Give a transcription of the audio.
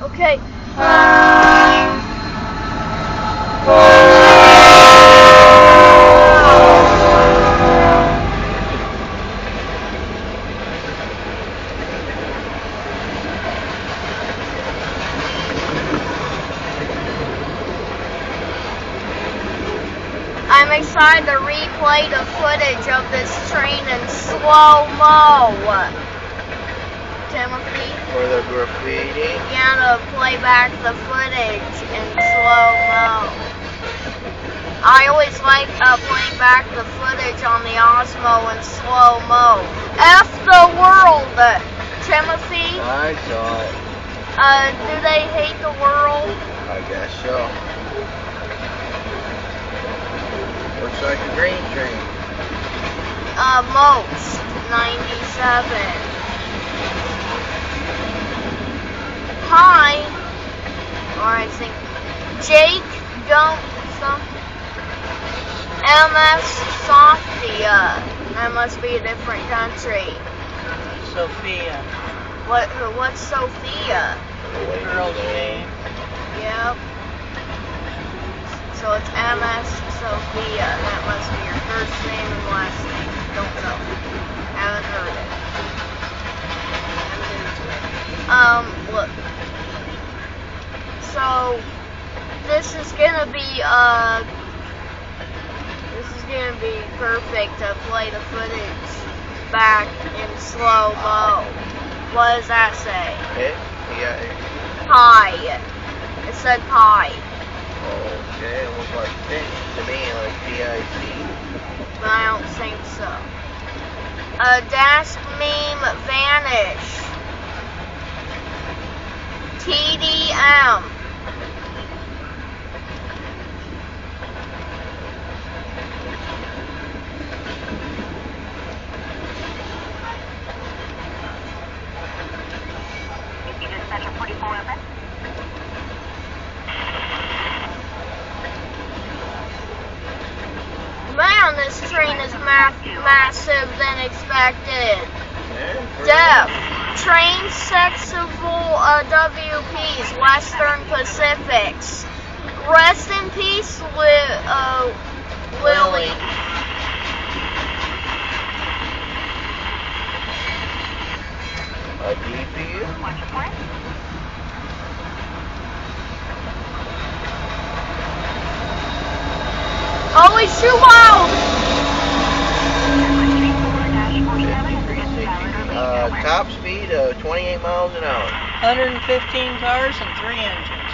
Okay. I'm excited to replay the footage of this train in slow-mo. Timothy? For the graffiti? Yeah, to play back the footage in slow-mo. I always like playing back the footage on the Osmo in slow-mo. F the world, Timothy. I saw it. Do they hate the world? I guess so. Looks like a green train. Most 97. Hi. Or I think Jake something. MS Sophia. That must be a different country. Sophia. What's Sophia? Girl's name. Yep. So it's MS Sophia. That must be your first name and last name. Don't know. Haven't heard it. I'm new to it. Look. So this is gonna be perfect to play the footage back in slow-mo. What does that say? Pi. It said pi. Okay, it looks like fish to me, like PIC. But I don't think so. Dash meme vanish. TDM. Man, this train is massive than expected. Def. Train sexable WPs, Western Pacifics. Rest in peace, Willie. A DPU? Oh, it's too loud! Top speed of 28 miles an hour. 115 cars and 3 engines.